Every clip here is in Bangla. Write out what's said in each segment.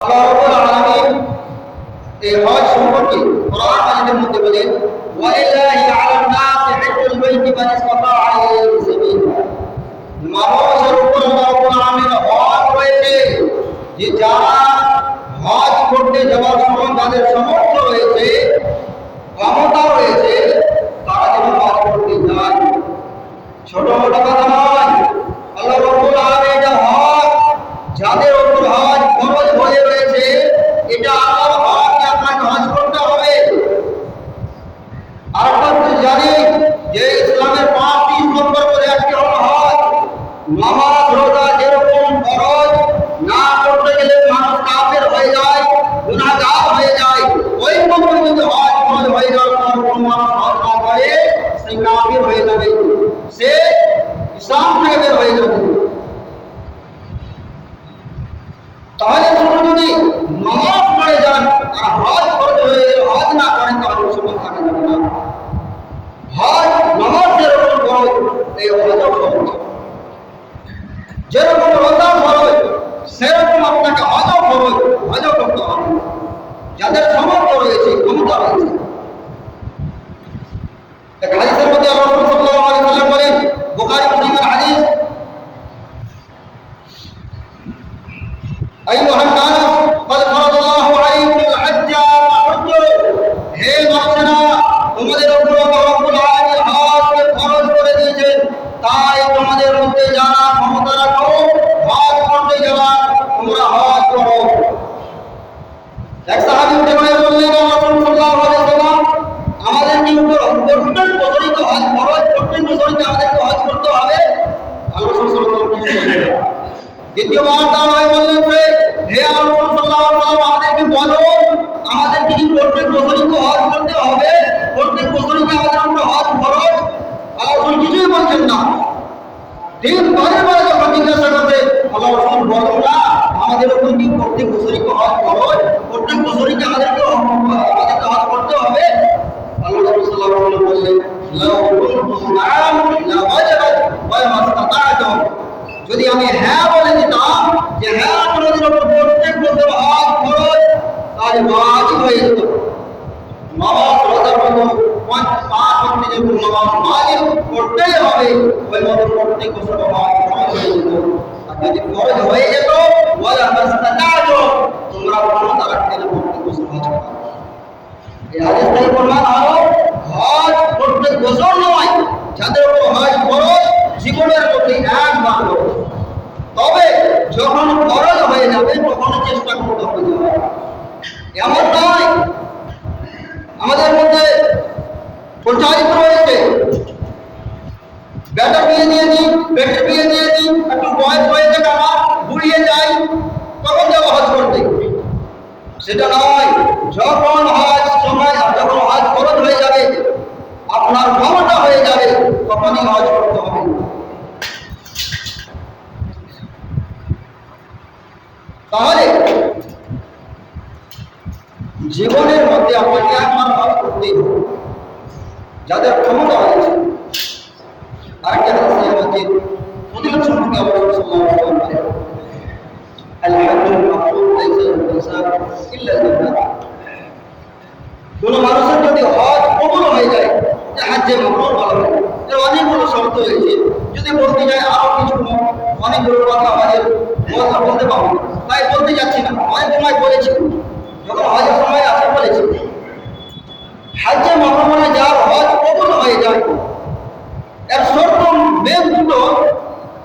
আল্লাহ রাব্বুল আলামিন এই হজ সম্পর্কে কোরআন মাজিদের মধ্যে বলেন ওয়ালিল্লাহি আলান নাসি হিজ্জুল বাইতি মান ইসতাতাআ ইলাইহি সাবিলা। মানুষের উপর আল্লাহ রাব্বুল আলামিনের হজ রয়েছে যে যারা হজ করতে যাওয়ার সময় তাদের সামর্থ্য রয়েছে, ক্ষমতা রয়েছে, তারা যেন হজ করতে যায়। ছোট ছোট কথা নয়, আল্লাহ রাব্বুল আলামিন এটা হজ যাদের উপর হজ ফরজ হয়ে রয়েছে, এটা আল্লাহর হজ, আপনাকে হজ করতে হবে। আর আমরা জানি যে ইসলামের 5টি স্তম্ভের মধ্যে একটি হলো হজ। নামাজ রোজা যেরকম ফরজ, না করতে গেলে মানুষ কাফের হয়ে যায়, গুনাহগার হয়ে যায়, ওই রকম যদি হজ ফরজ হয়ে যাওয়ার পর কোনো মানুষ হজ না করে, সে কাফের হয়ে যাবে, সে ইসলাম থেকে বের হয়ে যাবে। তাহলে যদি নামাজ পড়ে যান আর হজ করতে হয়ে হজ না করেন, তাহলে মুসলমান থাকা যাবে না। হজ নামাজ যেরকম ফরজ, এই হজও ফরজ। যেরকম রোজা ফরজ, সেরকম আপনাকে হজও ফরজ, হজও করতে হবে। যাদের সামর্থ্য রয়েছে, ক্ষমতা রয়েছে। এক হাদিসের মধ্যে রাসূল সাল্লাল্লাহু আলাইহি ওয়াসাল্লাম বলেন, বুখারী মুসলিমের হাদিস, أيها الناس قد فرض الله عليكم الحج فحجوا। হে মানুষেরা, তোমাদের উপর আল্লাহ রাব্বুল আলামিন হজকে ফরজ করে দিয়েছেন, তাই তোমাদের মধ্যে যারা ক্ষমতা রাখো হজ করতে যাওয়া, তোমরা হজ করো। এক সাহাবী উঠে বললেন, রাসূল সাল্লাল্লাহু আলাইহি ওয়াসাল্লাম, আমাদের কি উপর প্রত্যেক বছরই তো হজ ফরজ, প্রত্যেক বছরই আমাদেরকে হজ করতে হবে? আল্লাহ রাসূল সাল্লাল্লাহু আলাইহি ওয়াসাল্লাম দ্বিতীয়বার তারা বললেন, হে আল্লাহ সাল্লাল্লাহু আলাইহি ওয়াসাল্লাম, আমাদেরকে বলো, আমাদের কি প্রত্যেক বছরই তো হজ করতে হবে? প্রত্যেক বছরই কি আমাদের উপর হজ ফরজ? আল্লাহ রাসূল কিছুই বলছেন না। তিনবারের পরে যখন জিজ্ঞাসা করতে, আল্লাহ রাসূল বলেন না, আমাদের উপর কি প্রত্যেক বছরই তো হজ ফরজ? প্রত্যেক বছরই কি আমাদেরকে হজ করতে হবে? আল্লাহ রাসূল সাল্লাল্লাহু আলাইহি ওয়াসাল্লাম বললেন, লাউ কুনতুম না'আম লা ওয়াজাবাত ওয়া মাস্তাতা'তুম। যদি আমি হ্যাঁ বলে দিতাম যে হ্যাঁ আপনাদের উপর প্রত্যেক বছর হজ ফরজ, তাহলে ওয়াজিব হয়ে যেত। নামাজ রোজার মতো 5 ওয়াক্ত যেমন নামাজ ওয়াজিব করতেই হবে, ওই মতো প্রত্যেক বছর হজ ফরজ হয়ে যেত। আর যদি ফরজ হয়ে যেত, ওয়ালা মাস্তাতা'তুম, তোমরা ক্ষমতা রাখতে না প্রত্যেক বছর হজ করো। এই হাদিস থেকে প্রমাণ হলো হজ প্রত্যেক বছর নয়, যাদের উপর হজ ফরজ জীবনের মধ্যে একবার করো। তবে যখন ফরজ হয়ে যাবে তখন চেষ্টা করতে হবে। এমন নয়, আমাদের মধ্যে প্রচারিত রয়েছে বেটার বিয়ে দিয়ে দিই, বেটের বিয়ে দিয়ে দিই, একটু বয়স হয়ে যাবে, আমার বুড়িয়ে যাই, তখন যাবো হজ করতে। সেটা নয়, যখন হজ সময়, যখন হজ ফরজ হয়ে যাবে, আপনার ক্ষমতা হয়ে যাবে, তখনই হজ করতে হবে। তাহলে জীবনের মধ্যে আপনাকে একবার হজ করতেই হবে, যাদের ক্ষমতা রয়েছে। আরেকটা হাদিসের মধ্যে ফজিলত সম্পর্কে আল্লাহ সাল্লাল্লাহু আলাইহি ওয়াসাল্লাম বলেন, আল হাজ্জুল মাবরুর লাইসা লাহু হিসাব ইল্লা আল-জান্নাহ। কোন মানুষের যদি হজ কবুল হয়ে যায়, যে হজ্জে মাবরুর বলা হয়, এর অনেকগুলো শর্ত রয়েছে। যদি বলতে যায় আরো কিছু অনেকগুলো কথা আমাদের বলতে পারবো, তাই বলতে যাচ্ছি না। অনেক সময় বলেছি, যখন হজের সময় আসে বলেছি, হজ্জে মাবরুর মানে যার হজ কবুল হয়ে যায়, এর শর্ত মেন দুটো।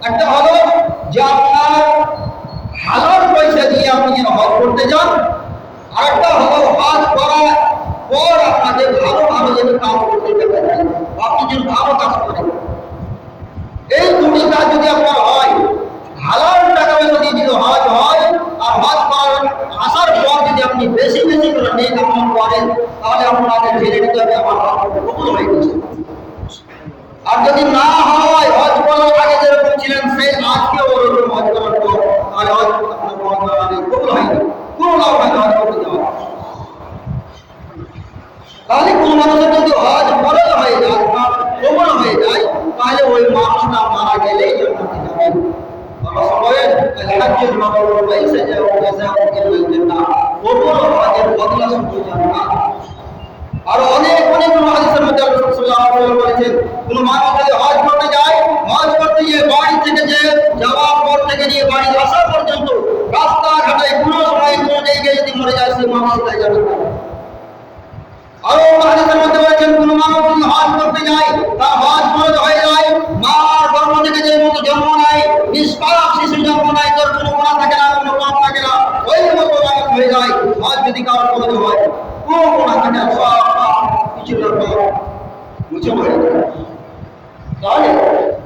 একটা হলো যে আপনার হালাল পয়সা দিয়ে আপনি যেন হজ করতে যান, আর একটা হলো হজ করার পর আপনাকে ভালো ভালো যেন কাজ করতে দেখা যায়, আপনি যেন ভালো কাজ করেন। এই দুটি কাজ যদি আপনার হয়, হালাল টাকা পয়সা দিয়ে যদি হজ হয়, আর হজ করার আসার পর যদি আপনি বেশি বেশি করে নেক আমল করেন, তাহলে আপনাকে জেনে নিতে হবে আমার হজ কবুল হয়ে গেছে। আর যদি না হয়, হজ করার আগে যেরকম ছিলেন সেই আজকে ওরকম হজ করার পর, তাহলে হজ আপনার কবুল হয়নি, কোনো লাভ হয় না হজ করতে যাওয়া। তাহলে কোন মানুষের যদি হজ ফরজ হয়ে যায়, কবুল হয়ে যায়, তাহলে ওই মানুষটা মারা গেলেই জান্নাতে যাবে। আল্লাহ বলেন, আল হাজ্জুল মাবরুর লাইসা লাহু জাযাউন ইল্লা আল-জান্নাহ। তবুও হজের বদলা শুধু যাবে না। আর অনেক হাদিসের মধ্যে আল্লাহ সাল্লাল্লাহু আলাইহি ওয়াসাল্লাম বলেছেন, কোন মানুষ যদি হজ করতে যায়, হজ করতে গিয়ে বাড়ি থেকে যাওয়ার পর থেকে নিয়ে বাড়ি আসা পর্যন্ত রাস্তাঘাটে কোনো সময় কোনো জায়গায় যদি মরে যায়, সেই মানুষ কোথায় যাবে? আরো হাদিসের মধ্যে বলেছেন, কোন মানুষ যদি হজ করতে যায়, তার হজ ফরজ হয়ে যায়, মার গর্ভ থেকে যে মতো জন্ম নেয়, নিষ্পাপ শিশু জন্ম নেয়, তার কোনো গুনাহ থাকে না, কোনো পাপ থাকে না, ওই মতো মানুষ হয়ে যায়। হজ যদি কারোর ফরজ হয়, কোনো গুনাহ থাকে না, সব পাপ কিছুটা পাপ মুছে হয়ে যায়। তাহলে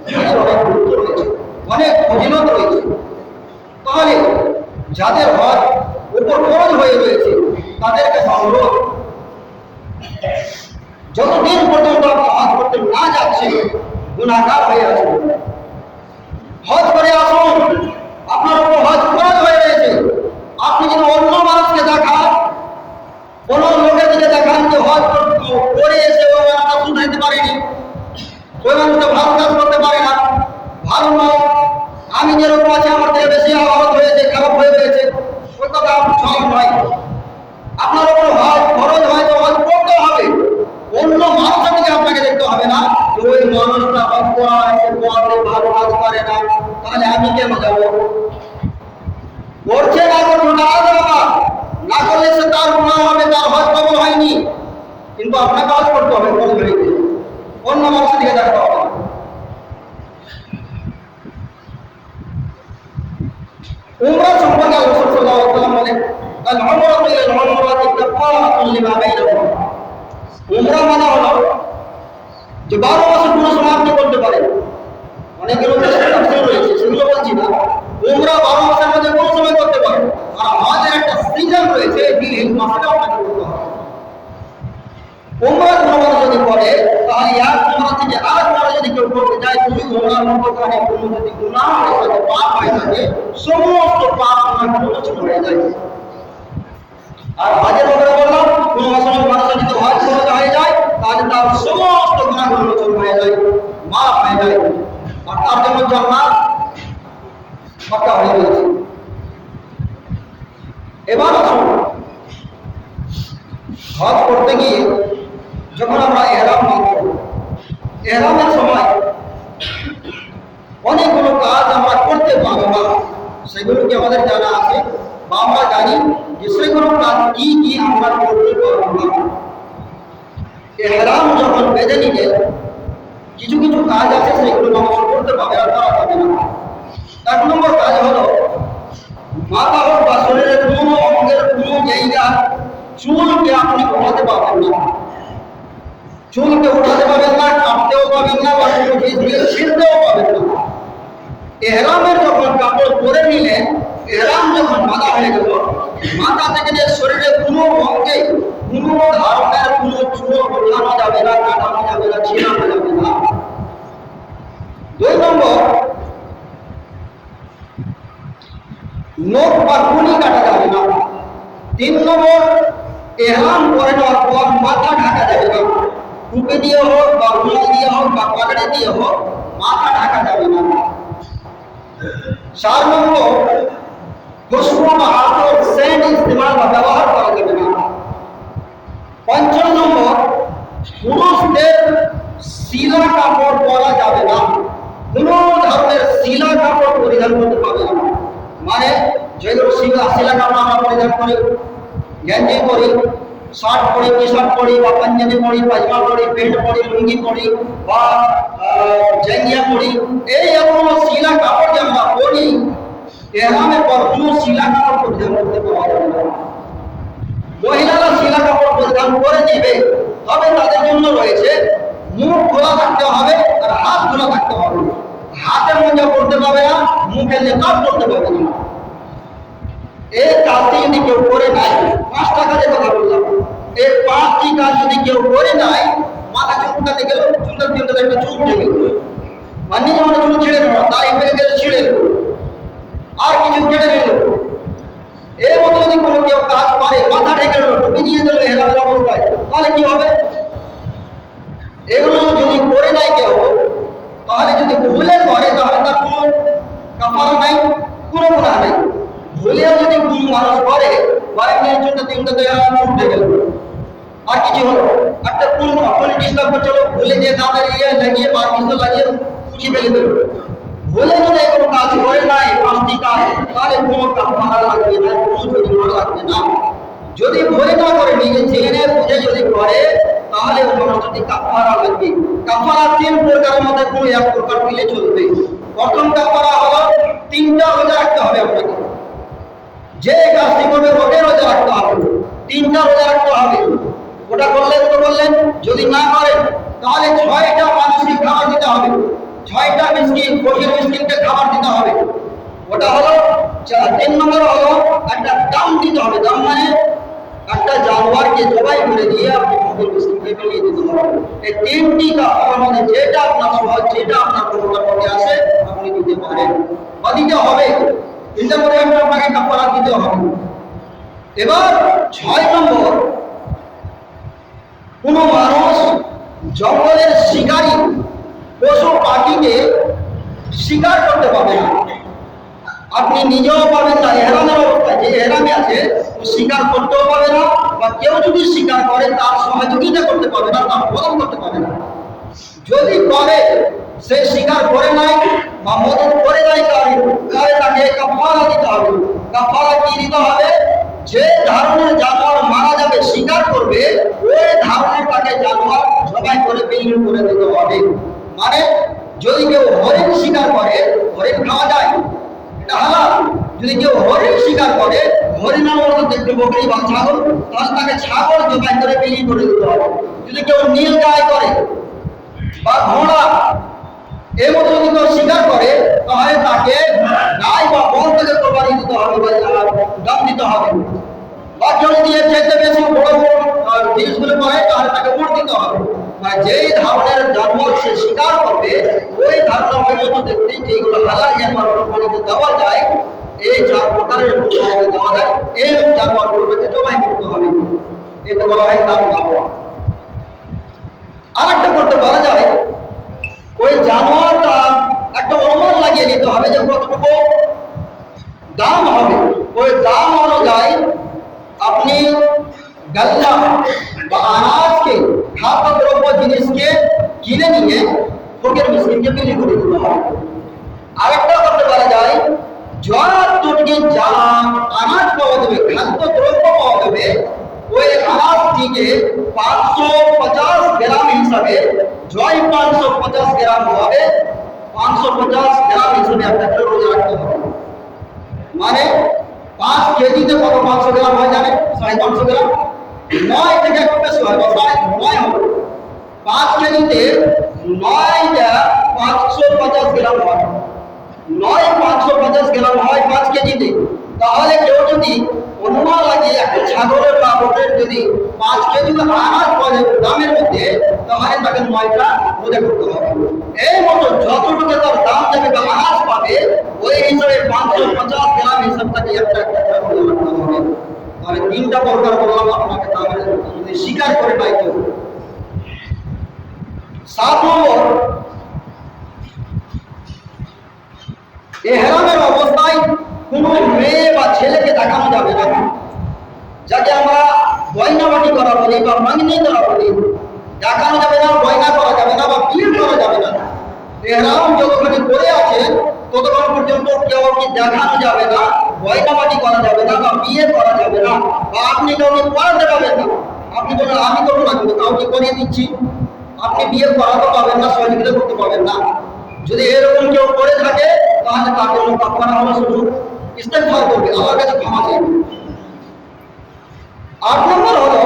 হজের অনেক গুরুত্ব রয়েছে, অনেক ফজিলত রয়েছে। তাহলে যাদের হজ উপর ফরজ হয়ে রয়েছে, তাদেরকে অনুরোধ, যতদিন পর্যন্ত আপনি হজ করতে না যাচ্ছে, গুনাহগার হয়ে আছেন, হজ করে আসুন। আপনার উপর হজ ফরজ হয়ে রয়েছে। আপনি যদি অন্য মানুষকে দেখান, কোন লোকের দিকে দেখান যে হজ করে এসে ওই মানুষটা শুধাইতে পারেনি, ওই মানুষটা ভালো কাজ করতে পারে না, ভালো নয়, আমি যেরকম আছি আমার থেকে বেশি হজ হয়েছে, খারাপ হয়ে রয়েছে, ওই কথা সব নয়। আপনার উপর হজ ফরজ হয় তো হজ করতে হবে। অন্য মানুষের দিকে আপনাকে দেখতে হবে না যে ওই মানুষটা হজ করা আছে, ভালো কাজ করে না, তাহলে আমি কেন যাবো? করছে না করছে না করলে সে তার গুনাহ হবে, তার হজ কবুল হয়নি। কিন্তু আপনাকে হজ করতে হবে, অন্য মানুষের দিকে দেখতে হবে না। উমরা সম্পর্কে আল্লাহ সাল্লাল্লাহু আলাইহি ওয়াসাল্লাম বলেন, আল উমরাতু ইলা আল উমরাতি কাফারাতুন লিমা বাইনাহুমা। উমরা মানে হলো যে 12 মাসের কোনো সময় আপনি করতে পারেন। অনেকের মধ্যে তাফসীর রয়েছে, সেগুলো বলছি না। উমরা 12 মাসের মধ্যে কোনো সময় করতে পারেন। আর হজের একটা সিজন রয়েছে, এই মাসে আপনাকে করতে হবে। উমরা কোনো মানুষ যদি করে, তাহলে এক উমরা থেকে আরেক উমরা যদি কেউ করতে যায়, দুই উমরার মধ্যখানে কোনো যদি গুনাহ হয়ে থাকে, পাপ হয়ে থাকে, সমস্ত পাপ গুনাহ মোচন হয়ে যায়। আর হজের ব্যাপারে বললাম, কোন মানুষের যদি হজ ফরজ হয়ে যায়, তাহলে তার সমস্ত গুনাহ মোচন হয়ে যায়, মাফ হয়ে যায়। আর তার জন্য জান্নাত পাক্কা হয়ে গেছে। এবার আসুন, হজ করতে গিয়ে যখন আমরা ইহরাম বাঁধব, ইহরামের সময় অনেকগুলো কাজ আমরা করতে পারবো না, সেগুলো কি আমাদের জানা আছে বা আমরা জানি যে সেগুলো কাজ কি কি আমরা করতে পারবো না। ইহরাম যখন বেঁধে নিলে কিছু কিছু কাজ আছে, সেগুলো মানুষ করতে পারবে আর করা যাবে না। 1 নম্বর কাজ হলো, মাথা হোক বা শরীরের কোনো অঙ্গের কোনো জায়গা চুলকে আপনি উঠাতে পারবেন না, চুলকে উঠাতে পারবেন না, কাটতেও পারবেন না, বা কোনো জিনিস দিয়ে ছিঁড়তেও পারবেন না। ইহরামের যখন কাপড় পরে নিলেন, ইহরাম যখন বাঁধা হয়ে গেল, মাথা থেকে যে শরীরের কোনো অঙ্গে কোনো ধরনের কোনো চুল ওঠানো যাবে না, কাটানো যাবে না, ছিঁড়ানো যাবে না। 2 নম্বর, নখ বা কুনি কাটা যাবে না। 3 নম্বর, ইহরাম পরে নেওয়ার পর মাথা ঢাকা যাবে না। টুপি দিয়ে হোক বা রুমাল দিয়ে হোক বা পাগড়ি দিয়ে হোক, মাথা ঢাকা যাবে না। 4 নম্বর, খুশবু বা আতর সেন্ট ইস্তেমাল বা ব্যবহার করা যাবে না। 5 নম্বর, পুরুষদের শিলা কাপড় পরা যাবে না, কোনো ধরনের শিলা কাপড় পরিধান করতে পারবে না। মানে যেগুলো শিলা কাপড় আমরা পরিধান করি, গেঞ্জি পরি, শার্ট পরি, টি শার্ট পরি, বা পাঞ্জাবি পরি, পায়জামা পরি, প্যান্ট পরি, লুঙ্গি পরি, বা জাঙ্গিয়া পরি, এই এগুলো শিলা কাপড় যে আমরা পরি, ইহরামের পর কোনো শিলা কাপড় পরিধান করতে পারবে না। মহিলারা শিলা কাপড় পরিধান করে নেবে, তবে তাদের জন্য রয়েছে মুখ খোলা থাকতে হবে আর হাত খোলা থাকতে হবে। হাতে মোজা পড়তে পারবে না, মুখে নেকাব করতে পারবে না। এই কাজটি যদি কেউ করে নাই, 5টা কাজের কথা বললাম, এই 5টি কাজ যদি কেউ করে নাই, মাথা চুলকাতে গেল, চুলকাতে গেলে একটা চুল উঠে গেল, মানে নিজে মনে চুল ছিঁড়ে নেওয়া, দাড়ি পেয়ে গেলে ছিঁড়ে গেল, আর কিছু কেটে গেল, এর মতো যদি কোনো কেউ কাজ করে, মাথা ঢেকে গেল, টুপি দিয়ে দিল হেলামেলা অবস্থায়, তাহলে কি হবে? এগুলো যদি করে নাই কেউ, তাহলে যদি ভুলে করে, তাহলে তার কোনো কাফারা নাই, কোনো গুনাহ নাই। ভুলেও যদি কোনো মানুষ করে, বা এমনি তিনটাতে উঠে গেল, আর কিছু হলো একটা কোন ডিস্টার্ব করছিল, ভুলে গিয়ে দাঁতের লাগিয়ে বা কিছু লাগিয়ে কুচি ফেলে দিল। ভুলে যদি কোনো কাজ করে নাই পাঁচটি কাজ, তাহলে কোনো কাফারা লাগবে না, কোনো জরিমানা লাগবে না। যদি ভয় না করে নিজে জেনে বুঝে যদি করে, তাহলে ওই মানুষটি কাফারা লাগবে। কাফারা তিন প্রকারের মধ্যে কোনো এক প্রকার দিলে চলবে। প্রথম কাফারা হলো 3টা রোজা রাখতে হবে আপনাকে। যে কাজটি করবে ওটাই রোজা রাখতে হবে, 3টা রোজা রাখতে হবে। ওটা করলেন তো বললেন, যদি না করেন তাহলে 6টা মানুষকে খাবার দিতে হবে, 6টা মিসকিন, ফকির মিসকিনকে খাবার দিতে হবে। ওটা হলো 3 নম্বর হলো একটা দাম দিতে হবে। দাম মানে একটা জানোয়ারকে জবাই করে দিয়ে আপনি ফকির মিসকিনকে খাইয়ে দিতে হবে। এই 3টি কাফারার মধ্যে যেটা আপনার সহজ, যেটা আপনার ক্ষমতার মধ্যে আছে আপনি দিতে পারেন বা দিতে হবে। এর মধ্যে আপনাকে কাফারা দিতে হবে। এবার 6 নম্বর, কোন মানুষ জঙ্গলের শিকারী পশু পাখিকে শিকার করতে পারবে না, আপনি নিজেও পাবেন না। এহরামের অবস্থায় যে এহরামে আছে ও শিকার করতেও পারবে না, বা কেউ যদি শিকার করে তার সহযোগিতা করতে পারবে না, তার মদত করতে পারবে না। যদি করে সে শিকার করে নাই বা মদত করে নাই, তাহলে তাকে কাফারা দিতে হবে। কাফারা কি দিতে হবে? যে ধরনের জানোয়ার মারা যাবে শিকার করবে, ওই ধরনের তাকে জানোয়ার জবাই করে বিলীন করে দিতে হবে। মানে যদি কেউ হরিণ শিকার করে, হরিণ খাওয়া যায়, এটা হালাল। যদি কেউ হরিণ শিকার করে, হরিণের মতো দেখতে বকরি বা ছাগল, তাহলে তাকে ছাগল জবাই করে বিলীন করে দিতে হবে। যদি কেউ নীল গায় করে বা ঘোড়া এর মতো যদি কেউ শিকার করে, তাহলে তাকে গাই বা বল থেকে কোরবানি দিতে হবে বা দাম দিতে হবে। বা কেউ যদি এর চাইতে বেশি বড় বড় জিনিসগুলো করে, তাহলে তাকে উট দিতে হবে। মানে যেই ধরনের জানোয়ার সে শিকার করবে, ওই ধরনের মতো দেখতে যেগুলো হালাল জানোয়ার কোরবানিতে দেওয়া যায়, এই 4 প্রকারের দেওয়া যায়, এই জানোয়ারগুলোকে জবাই করতে হবে। এটা বলা হয় দাম দেওয়া। আরেকটা করতে বলা যায়, ওই জানোয়ারটা একটা অনুমান লাগিয়ে নিতে হবে যে কতটুকু দাম হবে। ওই দাম অনুযায়ী আপনি গাল্লা বা আনাজকে, খাদ্যদ্রব্য জিনিসকে কিনে নিয়ে ফকির মিসকিনকে বিলি করে দিতে হবে। আরেকটা করতে পারা যায়, যতটুকু যা আনাজ পাওয়া যাবে, খাদ্যদ্রব্য পাওয়া যাবে, ওই আনাজটিকে 550 গ্রাম হিসাবে, জয় 550 গ্রাম হবে, 550 গ্রাম হিসাবে আপনাকে রোজা রাখতে হবে। মানে 5 কেজিতে কত 500 গ্রাম হয় জানেন? 550 গ্রাম। 9 থেকে একটু বেশি হয়, 9 হবে। 5 কেজিতে 9টা 550 গ্রাম হয়। 9 550 গ্রাম হয় 5 কেজিতে। তাহলে কেউ যদি অনুমান লাগে একটা ছাগলের বা বটের যদি 5 কেজি আনাজ পাওয়া যাবে দামের মধ্যে, তাহলে তাকে 9টা রোজা করতে হবে। এই মতো যতটুকু তার দাম যাবে বা আনাজ পাবে, ওই হিসাবে 550 গ্রাম হিসাব তাকে একটা রোজা রাখতে হবে। তাহলে 3টা প্রকার বললাম আপনাকে, তাহলে যদি স্বীকার করে নাই কেউ। 7 নম্বর, এহরামের অবস্থায় কোনো মেয়ে বা ছেলেকে দেখানো যাবে না, যাকে আমরা গয়নাবাটি করা বলি বা মাংনি করা বলি। দেখানো যাবে না, গয়না করা যাবে না বা বিয়ে করা যাবে না। এহরাম যতক্ষণ করে আছেন ততক্ষণ পর্যন্ত কেউ কি দেখানো যাবে না, গয়নাবাটি করা যাবে না বা বিয়ে করা যাবে না, বা আপনি কাউকে করাতে পারবেন না। আপনি বলেন আমি করবো না, কিন্তু কাউকে করিয়ে দিচ্ছি, আপনি বিয়ে করাতে পারবেন না, সহযোগিতা করতে পারবেন না। যদি এরকম কেউ করে থাকে, তাহলে তাকে কাফারা হলো শুধু ইস্তেগফার করবে, আল্লাহর কাছে ক্ষমা চাইবে। 8 নম্বর হলো,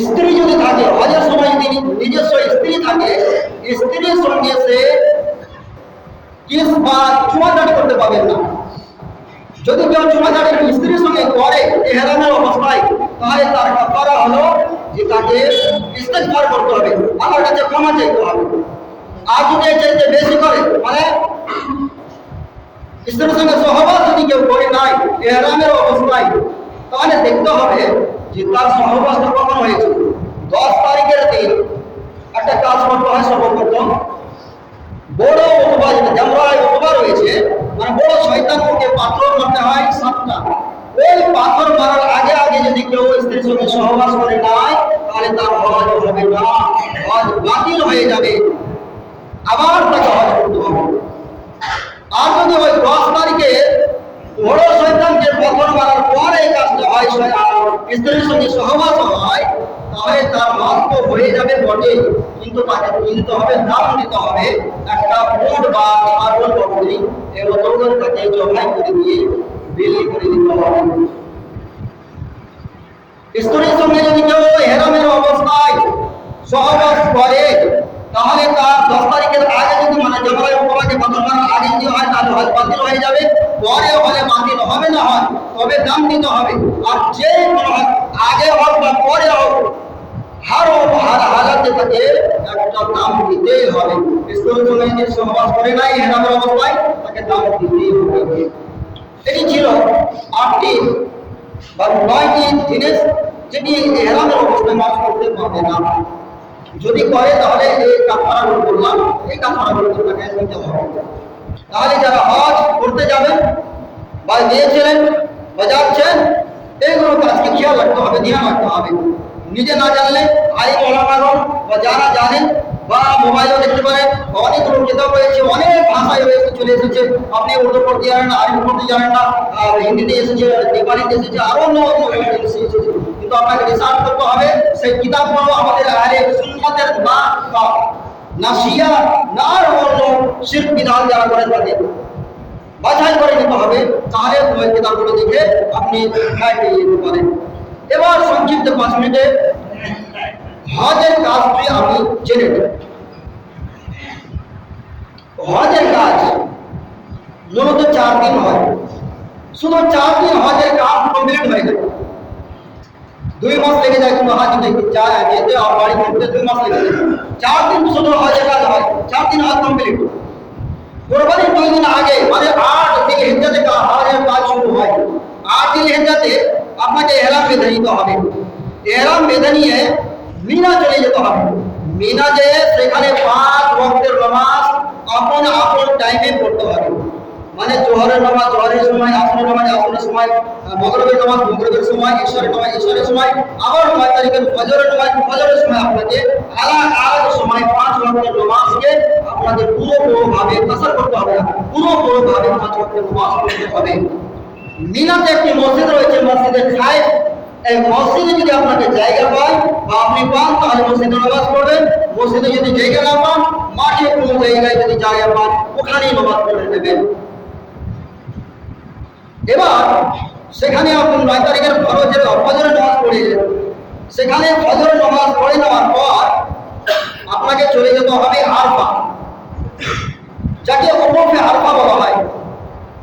স্ত্রী যদি থাকে, হজের সময় যদি নিজস্ব স্ত্রী থাকে, স্ত্রীর সঙ্গে সে কিস বা চুমাচাটি করতে পারবেন না। যদি কেউ চুমাচাটি স্ত্রীর সঙ্গে করে ইহরামের অবস্থায়, তাহলে তার কাফারা হলো যে তাকে ইস্তেগফার করতে হবে, আল্লাহর কাছে ক্ষমা চাইতে হবে। আর যদি চাইতে বেশি করে, মানে স্ত্রীর সঙ্গে সহবাস যদি কেউ করে নাই ইহরামের অবস্থায়, তাহলে দেখতে হবে যে তার সহবাসটা কখন হয়েছে। 10 তারিখের দিন একটা কাজ করতে হয়, সর্বপ্রথম বড় অথবা যেটা জামরায় অথবা রয়েছে, মানে বড় শয়তানকে পাথর মারতে হয় 7টা। হয় স্ত্রীর সঙ্গে সহবাস হয়, তাহলে তার হজ তো হয়ে যাবে বটে, কিন্তু তাকে কিনতে হবে, দাম দিতে হবে। একটা উট বা ছাগল বকরি এর ওপর তাকে জবাই করে দিয়ে বিলি করে দিতে হবে। স্ত্রীর সঙ্গে যদি কেউ হেরামের অবস্থায় সহবাস করে, তাহলে তার 10 তারিখের আগে যদি মানে জবাই উপবাকে কতক্ষণ আগে যদি হয়, তাহলে হজ বাতিল হয়ে যাবে। পরে হলে বাতিল হবে না হয়, তবে দাম দিতে হবে। আর যে আগে হোক বা পরে হোক, হার হালাতে তাকে একটা দাম দিতেই হবে। স্ত্রীর সঙ্গে যদি সহবাস করে নাই হেরামের অবস্থায়, তাকে দাম দিতেই হবে। এটি ছিল 8টি বা 9টি জিনিস যেটি হেরামের অবস্থায় মাফ করতে পারবে না। যদি করে তাহলে এই কাফারাগুলো বললাম, এই কাফারাগুলো তাকে নিতে হবে। তাহলে যারা হজ করতে যাবেন বা গিয়েছিলেন বা যাচ্ছেন, এইগুলো কাজকে খেয়াল রাখতে হবে, ধ্যান রাখতে হবে। নিজে না জানলে আইন ওলামাগণ বা যারা জানেন বা মোবাইলও দেখতে পারেন, অনেকগুলো কিতাব রয়েছে, অনেক ভাষায় রয়েছে, চলে এসেছে। আপনি উর্দু পড়তে জানেন না, আরবি পড়তে জানেন না, হিন্দিতে এসেছে, নেপালিতে এসেছে, আরো অন্য এসেছে, কিন্তু আপনাকে রিসার্চ করতে হবে। সেই কিতাবগুলো আমাদের আহলে সুন্নাতের না শিয়া না অন্য শিরক বিধান যারা করে থাকে বাছাই করে নিতে হবে, তাহলে ওই কিতাবগুলো দেখে আপনি পেয়ে যেতে পারেন। এবার সংক্ষিপ্ত 5 মিনিটে হজের কাজটি আমি জেনে নেব। হজের কাজ মূলত 4 দিন হয়, শুধু 4 দিন হজের কাজ কমপ্লিট হয়ে গেল। 2 মাস লেগে যায় কিন্তু হাজ যেতে আর বাড়ি ফিরতে 2 মাস লেগে যায়। 4 দিন শুধু হজের কাজ হয়, 4 দিন হজ কমপ্লিট। কোরবানির 2 দিন আগে মানে 8 জিলহিজ্জা থেকে হজের কাজ শুরু হয়। 8 জিলহিজ্জাতে আপনাকে ইহরাম বেঁধে নিতে হবে। ইহরাম বেঁধে নিয়ে মিনা চলে যেতে হবে। মিনা যেয়ে সেখানে 5 ওয়াক্তের নামাজ আপন আপন টাইমে পড়তে হবে। মানে জোহরের নামাজ জোহরের সময়, আসরের নামাজ আসরের সময়, মাগরিবের নামাজ মাগরিবের সময়, ইশারের নামাজ ইশারের সময়, আবার 9 তারিখের ফজরের নামাজ ফজরের সময়। আপনাকে আলাদা সময় 5 ওয়াক্তের নামাজকে আপনাদের পুরোপুরিভাবে কাসার করতে হবে, পুরোপুরিভাবে 5 ওয়াক্তের নামাজ পড়তে হবে। মিনাতে একটি মসজিদ রয়েছে, মসজিদে খায়। এই মসজিদে যদি আপনাকে জায়গা পায় বা আপনি পান, তাহলে মসজিদে নামাজ পড়বেন। মসজিদে যদি জায়গা না পান, মাঠে কোনো জায়গায় যদি জায়গা পান, ওখানেই নামাজ পড়ে নেবেন। এবার সেখানে আপনি 9 তারিখের ফজরের নামাজ পড়ে যাবেন। সেখানে ফজরের নামাজ পড়ে নেওয়ার পর আপনাকে চলে যেতে হবে আরফা, যাকে উকুফে আরফা বলা হয়।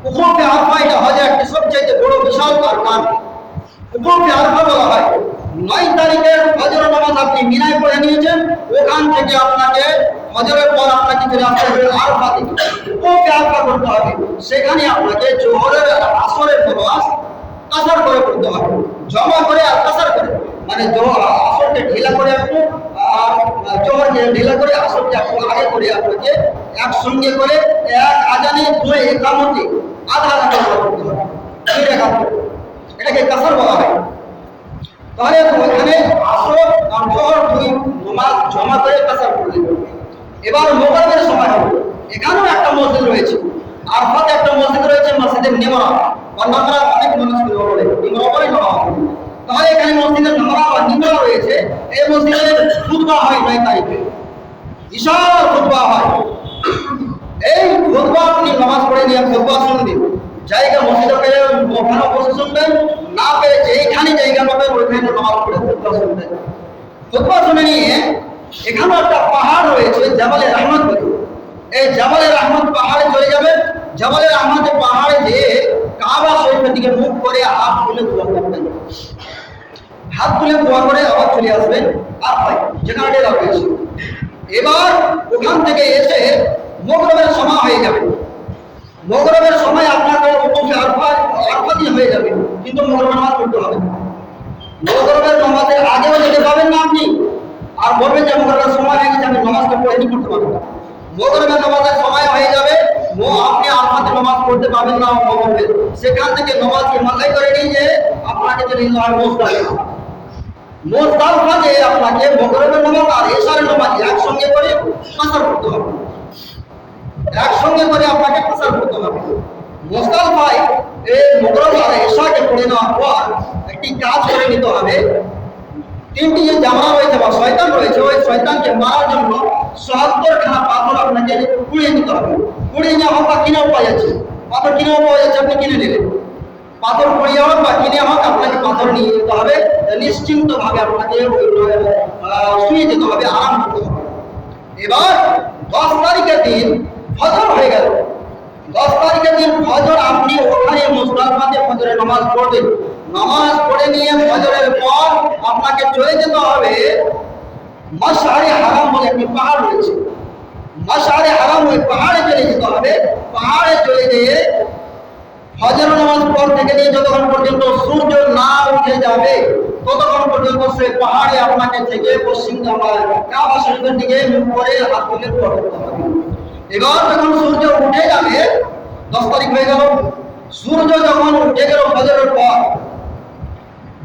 উকুফে আরফা এটা হজের একটি সবচেয়ে বড় বিশাল আরকান। উকুফে আরফা বলা হয়। 9 তারিখের ফজরের নামাজ আপনি মিনায় পড়ে নিয়েছেন, ওখান থেকে আপনাকে ফজরের পর আপনাকে চলে আসতে হবে আরফাতে। উকুফে আরফা করতে হবে। সেখানে আপনাকে জোহরের আর আসরের নামাজ কাসার করে পড়তে হবে, জমা করে আর কাসার করে। মানে আসরকে ঢিলা করে একটু আর জোহরকে ঢিলা করে আসরকে একটু আগে করে আপনাকে একসঙ্গে করে এক আজানে 2 একামতে আধা রাকাত পড়তে হবে। 2 রাকাত, এটাকে কাসার বলা হয়। তাহলে ওখানে আসর আর জোহর 2 নামাজ জমা করে কাসার পড়তে হবে। এবার মাগরিবের সময় হবে। এখানেও একটা মসজিদ রয়েছে, আরফাতে একটা মসজিদ রয়েছে, মসজিদে নিমরা বা নামরা, অনেক মানুষ বলে নিমরা বলে না। তাহলে এখানে মসজিদে নামরা বা নিমরা রয়েছে। এই মসজিদে খুতবা হয় 9 তারিখে, বিশাল খুতবা হয়। এই খুতবা আপনি নামাজ পড়ে নিয়ে খুতবা শুনবেন। জায়গা মসজিদে পেলে ওখানে বসে শুনবেন, না পেলে যেখানে জায়গা পাবেন ওইখানে নামাজ পড়ে খুতবা শুনবেন। খুতবা শুনে নিয়ে এখানে একটা পাহাড় রয়েছে জাবালে রহমত বলে। এই জাবালে রহমত পাহাড়ে চলে যাবেন। জাবালে রহমত পাহাড়ে যেয়ে কাবা শরীফের দিকে মুখ করে হাত তুলে দোয়া করবেন। হাত তুলে দোয়া করে আবার চলে আসবেন আরফায়, যেখানে ডেরা রয়েছে। এবার ওখান থেকে এসে মাগরিবের সময় হয়ে যাবে। মাগরিবের সময় আপনাকে উকুফে আরফাতি হয়ে যাবে, কিন্তু মাগরিবের নামাজ পড়তে হবে। মাগরিবের নামাজের আগেও যেতে পাবেন না আপনি, আর বলবেন যে মাগরিবের সময় হয়ে গেছে আমি নামাজটা পড়ে নি করতে পারবো না। মাগরিবের নামাজের সময় হয়ে যাবে, আপনি আরফাতে নামাজ পড়তে পারবেন না। মাগরিবের সেখান থেকে নামাজকে মাথায় করে নিয়ে আপনাকে চলে যেতে হবে মুজদালিফা। মুজদালিফাতে আপনাকে মাগরিবের নামাজ আর ইশারের নামাজ একসঙ্গে করে কাসার করতে হবে। একসঙ্গে করে আপনাকে কাসার করতে হবে। মুজদালিফায় এই মাগরিব আর ইশাকে পড়ে নেওয়ার পর একটি কাজ করে নিতে হবে। তিনটি যে জামরা রয়েছে বা শয়তান রয়েছে, ওই শয়তানকে মারার জন্য ৭৭খানা পাথর আপনাকে কুড়িয়ে নিতে হবে। কুড়িয়ে নেওয়া হোক বা কিনে উপায় আছে, পাথর কিনে পাওয়া যাচ্ছে, আপনি কিনে নিলেন। পাথর কুড়িয়ে হোক বা কিনে হোক আপনাকে পাথর নিয়ে যেতে হবে, নিশ্চিন্ত ভাবে আপনাকে শুয়ে যেতে হবে, আরাম করতে হবে। এবার 10 তারিখের দিন ফজর হয়ে গেল। 10 তারিখের দিন ফজর আপনি ওখানে মুজদালিফাতে ফজরের নামাজ পড়বেন। নামাজ পড়ে নিয়ে ফজরের পর আপনাকে চলে যেতে হবে মাশআরে হারাম বলে একটি পাহাড় রয়েছে। মাশআরে হারাম ওই পাহাড়ে চলে যেতে হবে। পাহাড়ে চলে গিয়ে ফজর নামাজ পর থেকে নিয়ে যতক্ষণ পর্যন্ত সূর্য না উঠে যাবে ততক্ষণ পর্যন্ত সেই পাহাড়ে আপনাকে থেকে পশ্চিম কাবা শরীফের দিকে মুখ করে হাত তুলে দোয়া করতে হবে। এবার যখন সূর্য উঠে যাবে, 10 তারিখ হয়ে গেল, সূর্য যখন উঠে গেল ফজরের পর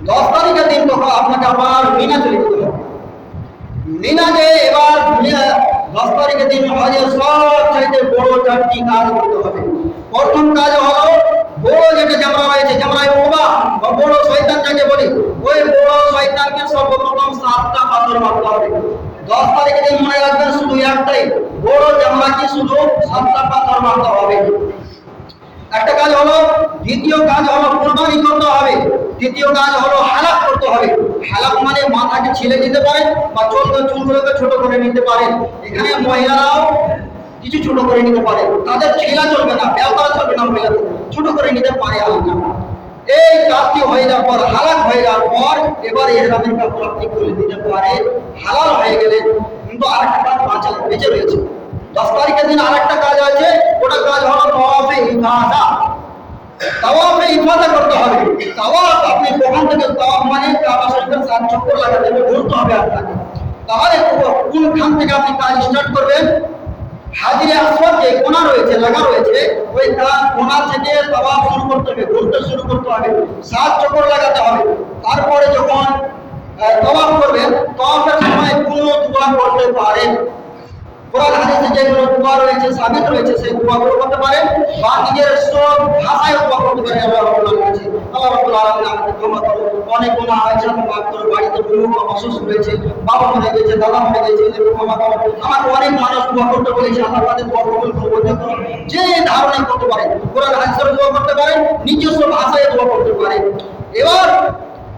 10 তারিখের দিন, তখন আপনাকে আবার মিনা চলে যেতে হবে। মিনা যে এবার 10 তারিখের দিন হজের সবচাইতে বড় 4টি কাজ করতে হবে। প্রথম কাজ হলো বড় যেটা জামরা রয়েছে, জামরায়ে ওবা বা বড় শয়তান যাকে বলি, ওই বড় শয়তানকে সর্বপ্রথম 7টা পাথর মারতে হবে। 10 তারিখের দিন মনে রাখবেন শুধু একটাই, বড় জামরাকে শুধু 7টা পাথর মারতে হবে। একটা কাজ হলো। দ্বিতীয় কাজ হলো কুরবানি করতে হবে। তৃতীয় কাজ হলো হালাক করতে হবে। হালাক মানে মাথাকে ছিলে দিতে পারেন বা চুলগুলোকে ছোট করে নিতে পারেন। এখানে মহিলারাও কিছু ছোট করে নিতে পারে, তাদের ছেলা চলবে না, ব্যবহার চলবে না, মহিলাদের ছোট করে নিতে পারে হালকা। এই কাজটি হয়ে যাওয়ার পর, হালাক হয়ে যাওয়ার পর এবার ইহরামের কাপড় আপনি খুলে দিতে পারেন। হালাল হয়ে গেলেন। কিন্তু আরেকটা কাজ বেঁচে রয়েছে। 10 তারিখের দিন আরেকটা কাজ আছে, ওটা কাজ হলো তাওয়াফে ইফাদা। তাওয়াফে ইফাদা করতে হবে। তাওয়াফ আপনি ওখান থেকে তাওয়াফ মানে কাবা শরীফের 7 চক্কর লাগাতে হবে, ঘুরতে হবে আপনাকে। তাহলে কোনখান থেকে আপনি কাজ স্টার্ট করবেন? হাজিরে আসওয়াদ যে কোণা রয়েছে, লাগা রয়েছে, ওই কোণা থেকে তাওয়াফ শুরু করতে হবে, ঘুরতে শুরু করতে হবে, 7 চক্কর লাগাতে হবে। তারপরে যখন তাওয়াফ করবেন, তাওয়াফের সময় কোনো দোয়া করতে পারেন। কোরআন হাদিসে যেগুলো দোয়া রয়েছে, সাবিত রয়েছে, সেই দোয়াগুলো করতে পারেন বা নিজের সব ভাষায় দোয়া করতে পারেন। আল্লাহ রাব্বুল আলামিন, আল্লাহ রাব্বুল আলামিন আমাদের ক্ষমা করো, অনেক গুনাহ হয়েছে, আমি মাফ করো, বাড়িতে কোনো অসুস্থ হয়েছে, বাবা মরে গেছে, দাদা মরে গেছে, এদের ক্ষমা করো। আমাকে অনেক মানুষ দোয়া করতে বলেছে, আল্লাহ তাদের দোয়া কবুল করো। যে ধারণা করতে পারেন, কোরআন হাদিসের দোয়া করতে পারেন, নিজস্ব ভাষায় দোয়া করতে পারেন। এবার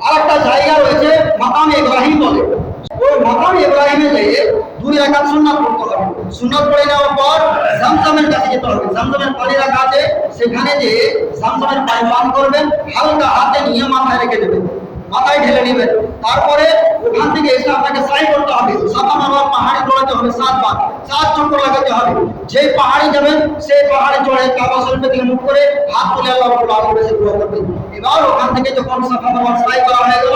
আরেকটা জায়গা রয়েছে মাকামে ইব্রাহিম বলে, ওই মাকামে ইব্রাহিমে যেয়ে 2 রাকাত সুন্নাত পড়তে হবে। সুন্নাত পড়ে নেওয়ার পর জামজামের কাছে যেতে হবে। জামজামের পানি রাখা আছে, সেখানে যে জামজামের পানি পান করবেন, হালকা হাতে নিয়ে মাথায় রেখে দেবেন, মাথায় ঢেলে নেবেন। তারপরে ওখান থেকে এসে আপনাকে সাই করতে হবে, সাফা মারওয়া পাহাড়ে দৌড়াতে হবে 7 বার, 7 চক্কর লাগাতে হবে। যে পাহাড়ে যাবেন সেই পাহাড়ে চড়ে কাবা শরীফের দিকে মুখ করে হাত তুলে আল্লাহ রাব্বুল আলামিনের কাছে দোয়া করবেন। এবার ওখান থেকে যখন সাফা মারওয়া সাই করা হয়ে গেল,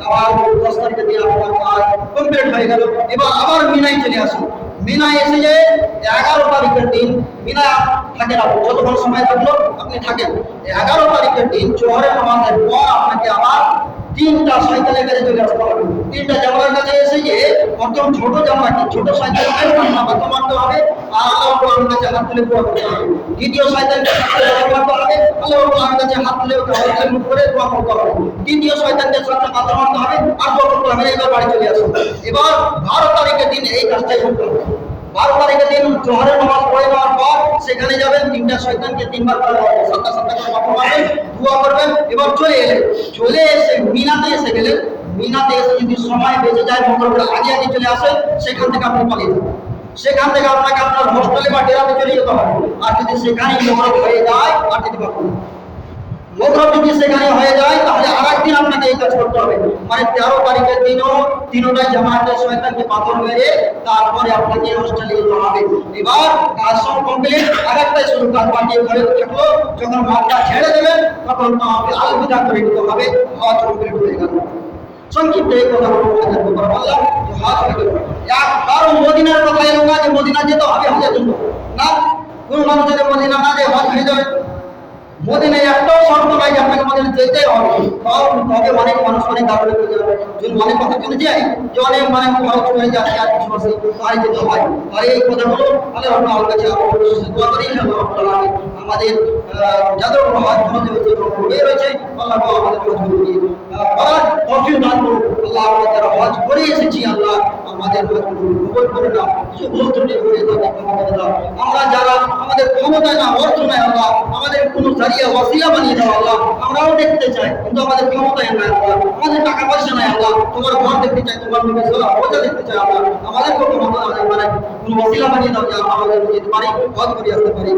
আবার 10 তারিখে দিয়ে আপনার কাজ কমপ্লিট হয়ে গেল। এবার আবার মিনায় চলে আসুন। মিনায় এসে যে 11 তারিখের দিন মিনায় থাকেন, আপনি যতক্ষণ সময় থাকলো আপনি থাকেন। 11 তারিখের দিন জোহরের নামাজের পর আপনাকে আবার 3টা শয়তানের কাছে চলে আসতে হবে। 3টা জামরার কাছে এসে গিয়ে প্রথম ছোট জামরাকে, ছোট শয়তানকে মারতে মারতে হবে, আর আল্লাহ রাব্বুল আলামিনের কাছে হাত তুলে দোয়া করতে হবে। দ্বিতীয় শয়তানকে মারতে হবে, আল্লাহ রাব্বুল আলামিনের কাছে হাত তুলে মুখ করে দোয়া করতে হবে। তৃতীয় শয়তানকে 7টা পাথর মারতে হবে আর দোয়া করতে হবে। এবার বাড়ি চলে আসুন। এবার 12 তারিখের দিন এই কাজটাই করতে হবে। 12 তারিখের দিন জোহরের নামাজ পড়ে যাওয়ার পর সেখানে যাবেন, 3টা শয়তানকে 3 বার করে 7টা করে পাথর মারবেন, দোয়া করবেন। এবার চলে এসে মিনাতে এসে গেলেন। মিনাতে এসে যদি সময় বেঁচে যায়, মগরিবের আগে আগে চলে আসেন, সেখান থেকে আপনি পালিয়ে যাবেন। সেখান থেকে আপনাকে আপনার হোস্টেলে বা ডেরাতে চলে যেতে হবে। আর যদি সেখানে মগরিব হয়ে যায় আর যেতে পারবেন না। মগরিব যদি সেখানে হয়ে যায় তাহলে আরেকদিন আপনাকে এই কাজ করতে হবে। মানে 13 তারিখের দিনও 3টাই জামাতের শয়তানকে পাথর মেরে তারপরে আপনাকে হোস্টেলে যেতে হবে। এবার কাজ সব কমপ্লিট, আরেকটাই শুধু কাজ বাকি ঘরে থাকলো। যখন মাঠটা ছেড়ে দেবেন তখন তাকে আলবিদা করে নিতে হবে। হজ কমপ্লিট হয়ে গেল। সংক্ষিপ্ত এই কথা বললাম, হজ হয়ে গেল। কারো মদিনার কথা এরকম না যে মদিনা যেতে হবে হজের জন্য, না, কোন মানুষ যদি মদিনা না যায় হজ হয়ে যাবে। মদিনায় একটাও শর্ত নাই যে আপনাকে মদিনা যেতে হবে, তবে অনেক মানুষ অনেক কারণে অনেক কথার জন্য যায় যে অনেক মানে খরচ হয়ে যাচ্ছে আর কিছু মাসে তাই যেতে হয়। আর এই কথাগুলো আল্লাহ আমার কাছে দোয়া করি আমাদের যাদের হজ খরচে হয়ে রয়েছে আল্লাহ আমাদের হজগুলোকে করার তৌফিক দান করুন। আল্লাহ আমরা যারা হজ করে এসেছি আল্লাহ আমাদের হজগুলো কবুল করে নাও, কিছু ভুল ত্রুটি করে দাও। আমরা যারা আমাদের ক্ষমতায় না অর্থ নাই আল্লাহ আমাদের কোনো জারিয়া ওয়াসিলা বানিয়ে দাও আল্লাহ, আমরাও দেখতে চাই কিন্তু আমাদের ক্ষমতায় নাই আল্লাহ, আমাদের টাকা পয়সা নাই আল্লাহ, তোমার ঘর দেখতে চাই, তোমার মুখে সোলা ওটা দেখতে চাই আল্লাহ, আমাদের কোনো ক্ষমতা নাই মানে কোনো ওয়াসিলা বানিয়ে দাও যে আমরা আমাদের যেতে পারি হজ করে আসতে পারি।